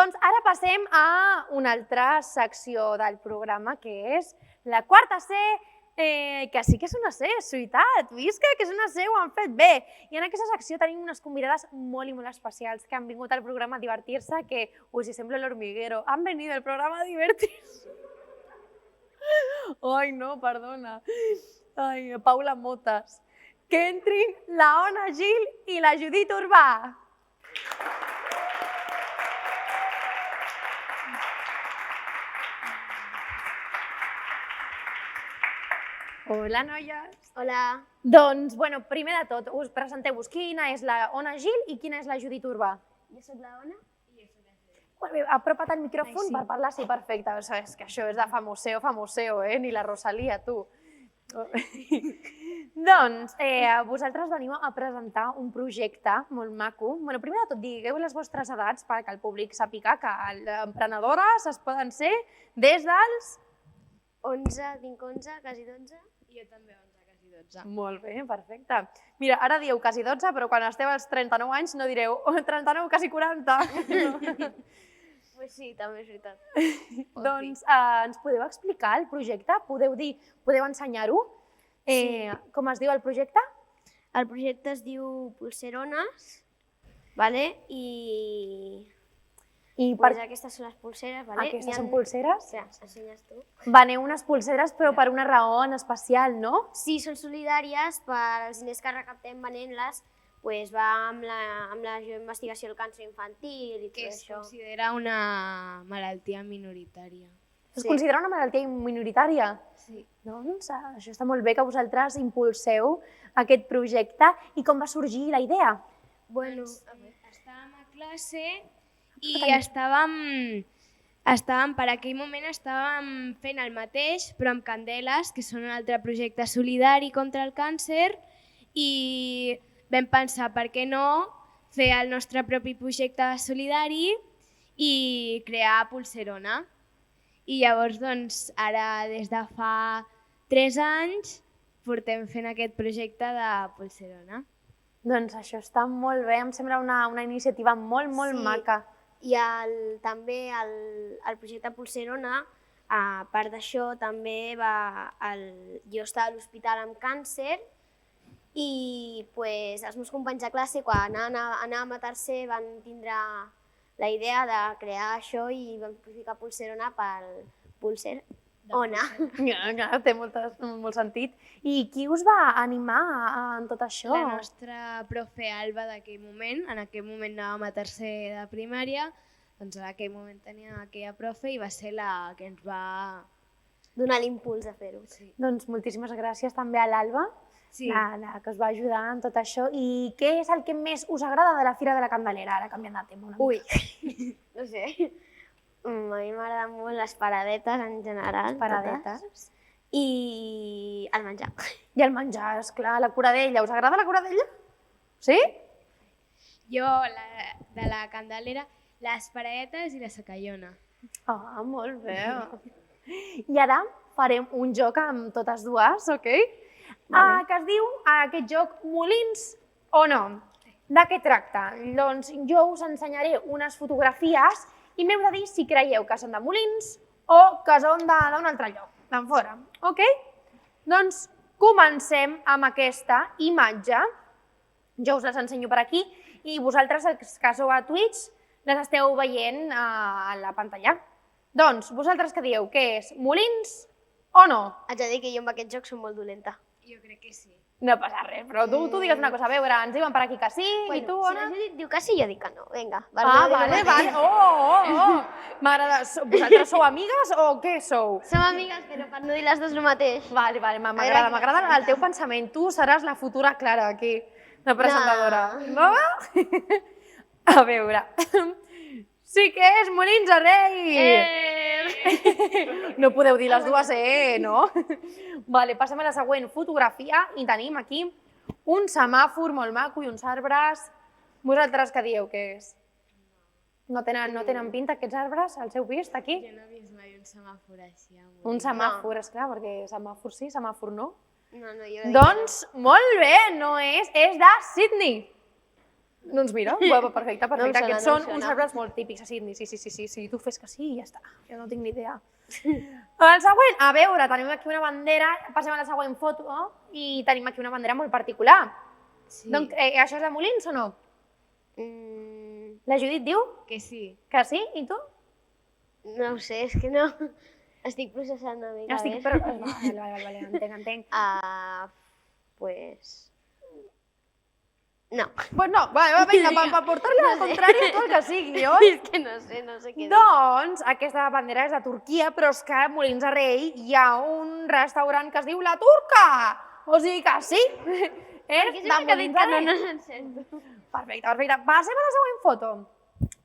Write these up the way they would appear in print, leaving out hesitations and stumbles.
Doncs ara passem a una altra secció del programa, que és la quarta C, que sí que és una C, és veritat, visca, que és una C, ho han fet bé. I en aquesta secció tenim unes convidades molt i molt especials que han vingut al programa a divertir-se, que, si sembla l'hormiguero, han venido al programa a divertir-se. Ai, no, perdona. Ai, Paula Motes. Que entrin la Ona Gil i la Judit Urbà. Hola, noies. Hola. Doncs, primer de tot, us presenteu-vos. Quina és la Ona Gil i quina és la Judit Urbà? Jo soc la Ona. I jo soc la Judit. Apropa't al micròfon per parlar, sí, perfecte. És que això és de famoseo, ni la Rosalia, tu. Doncs, vosaltres veniu a presentar un projecte molt maco. Primer de tot, digueu les vostres edats perquè el públic sàpiga que emprenedores es poden ser des dels... 11, tinc 11, quasi 12. I jo també 11, quasi 12. Molt bé, perfecte. Mira, ara dieu quasi 12, però quan esteu als 39 anys no direu 39, quasi 40. Pues sí, també és veritat. Doncs ens podeu explicar el projecte? Podeu ensenyar-ho? Sí. Com es diu el projecte? El projecte es diu Pulserones, i pues aquestes són les pulseres. Aquestes són pulseres? Sí, ensenyes tu. Veneu unes pulseres, però per una raó en especial, no? Sí, són solidàries per als diners que recaptem venent-les, pues va amb la investigació del càncer infantil i tot Que es això. considera una malaltia minoritària. Es considera una malaltia minoritària? Sí. Doncs això està molt bé que vosaltres impulseu aquest projecte. I com va sorgir la idea? Bueno, Estàvem a classe i estàvem, per aquell moment estàvem fent el mateix, però amb Candeles, que són un altre projecte solidari contra el càncer, i vam pensar, per què no, fer el nostre propi projecte solidari i crear Pulserona. I llavors, doncs, ara des de fa 3 anys portem fent aquest projecte de Pulserona. Doncs això està molt bé, em sembla una iniciativa molt maca. I també el projecte Pulserona, a part d'això, també jo estava a l'hospital amb càncer i els meus companys de classe, quan anàvem a tercer, van tindre la idea de crear això i vam ficar Pulserona pel Pulser Ona. Té molt sentit. I qui us va animar en tot això? La nostra profe Alba d'aquell moment, en aquell moment anàvem a tercer de primària, doncs en aquell moment tenia aquella profe i va ser la que ens va donar l'impuls a fer-ho. Sí. Doncs moltíssimes gràcies també a l'Alba, Sí. la que us va ajudar en tot això. I què és el que més us agrada de la Fira de la Candelera? Ara canviant de tema una mica. Ui, no sé. A mi m'agraden molt les paradetes en general. Paradetes. Totes. I el menjar. I el menjar, esclar, la curadella. Us agrada la curadella? Sí? Jo, de la Candelera, les paradetes i la sacallona. Ah, molt bé. I ara farem un joc amb totes dues, ok? Que es diu aquest joc Molins o no? De què tracta? Doncs jo us ensenyaré unes fotografies i m'heu de dir si creieu que són de Molins o que són d'un altre lloc, d'en fora, ok? Doncs comencem amb aquesta imatge. Jo us les ensenyo per aquí i vosaltres, els que sou a Twitch, les esteu veient a la pantalla. Doncs, vosaltres què dieu? Què és? Molins o no? Haig de dir que jo amb aquest joc soc molt dolenta. Jo crec que sí. No passa res, però tu digues una cosa, a veure, ens diuen per aquí que sí, i tu, si Ona? la Judit diu que sí, jo dic que no. Vinga. Vale. M'agrada. Vosaltres sou amigues o què sou? Som amigues, però per no dir les dues el mateix. Vale, m'agrada el teu pensament. Tu seràs la futura Clara aquí, la presentadora. No? A veure. Sí que és Molins de Rei! No podeu dir les dues, no? Vale, passem a la següent fotografia i tenim aquí un semàfor molt maco i uns arbres. Vosaltres què dieu que és? No tenen pinta aquests arbres? Els heu vist aquí? Jo no he vist mai un semàfor així. Un semàfor, esclar, perquè semàfor sí, semàfor no. No, jo Doncs molt bé, no és de Sydney. No ens mira? Bueno, perfecte, No em perfecte. sona, Aquests no em són uns sona. arbres molt típics a Sydney. Sí, tu fes que sí i ja està. Jo no tinc ni idea. El següent, a veure, tenim aquí una bandera, passem a la següent foto, i tenim aquí una bandera molt particular. Sí. Doncs, això és de Molins o no? La Judit diu Que sí. que sí, i tu? No ho sé, és que no. Estic processant una mica, Estic, però... Vale, entenc. Pues... No. Pues no, vinga, per portar-li al contrari a tot el que sigui, oi? És que no sé què dir. Doncs aquesta bandera és de Turquia, però és que a Molins de Rei hi ha un restaurant que es diu La Turca. O sigui que sí. És de Molins de Rei. No se'n sento. Perfecte. Passem a la següent foto.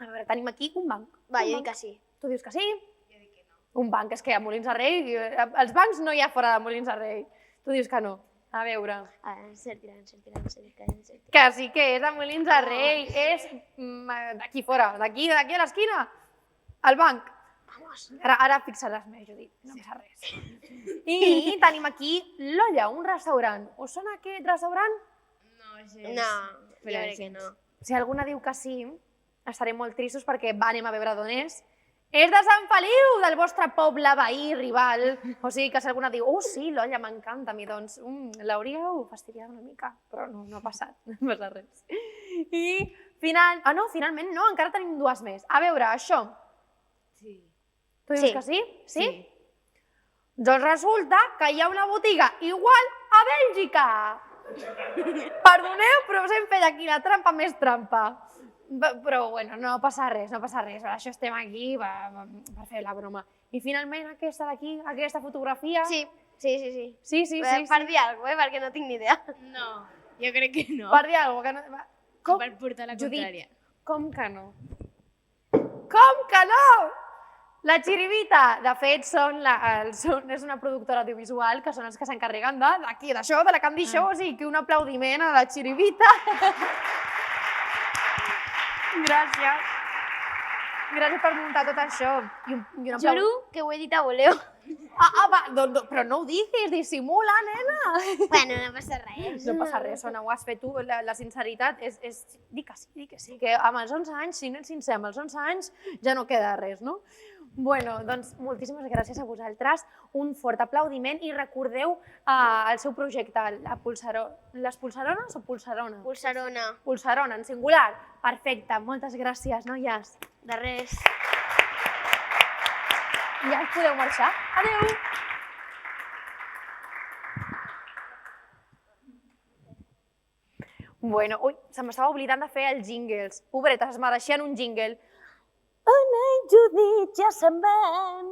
A veure, tenim aquí un banc. Va, jo dic que sí. Tu dius que sí? Jo dic que no. Un banc, és que a Molins de Rei, els bancs no hi ha fora de Molins de Rei. Tu dius que no. A veure. Encertirem. Que sí que és de Molins de Rei. És d'aquí fora, d'aquí a l'esquina. El banc. Vamos. Ara fixaràs més, Judit, no passa res. I tenim aquí l'Olla, un restaurant. Us sona aquest restaurant? No, gens. No, jo crec que no. Si alguna diu que sí, estarem molt tristos perquè anem a veure d'on és. És de Sant Feliu, del vostre poble veí, rival. O sigui que si alguna diu, sí, l'Olla m'encanta a mi, doncs l'hauríeu fastidiat una mica, però no ha passat, no passa res. I finalment no, encara tenim dues més. A veure, això. Sí. Tu dius Sí. que sí? Sí? Doncs resulta que hi ha una botiga igual a Bèlgica. Perdoneu, però us hem fet aquí la trampa més trampa. Però bueno, no passa res. Per això estem aquí, per fer la broma. I finalment aquesta d'aquí, aquesta fotografia... Sí. Sí. Per dir alguna cosa, perquè no tinc ni idea. No, jo crec que no. Per dir alguna cosa que no... Per portar la contrària. Com que no? Com que no? La Chiribita, de fet, és una productora audiovisual que són els que s'encarreguen d'aquí, d'això, de la Candy Show, o sigui que un aplaudiment a la Chiribita. Gràcies. Gràcies per muntar tot això. Juro que ho he dit a voleu. Va, però no ho diguis, dissimula, nena. Bueno, no passa res. No passa res, Sona, ho has fet tu. La sinceritat és... Dic que sí, que amb els 11 anys, si no ets sincer, amb els 11 anys ja no queda res, no? Bueno, doncs moltíssimes gràcies a vosaltres, un fort aplaudiment i recordeu el seu projecte, les Pulsarones o Pulsarona? Pulsarona. Pulsarona, en singular. Perfecte, moltes gràcies, noies. De res. Ja us podeu marxar. Adéu! Bueno, ui, se m'estava oblidant de fer els jingles. Pobretes, es mereixien un jingle. Anna i Judit ja se'n van.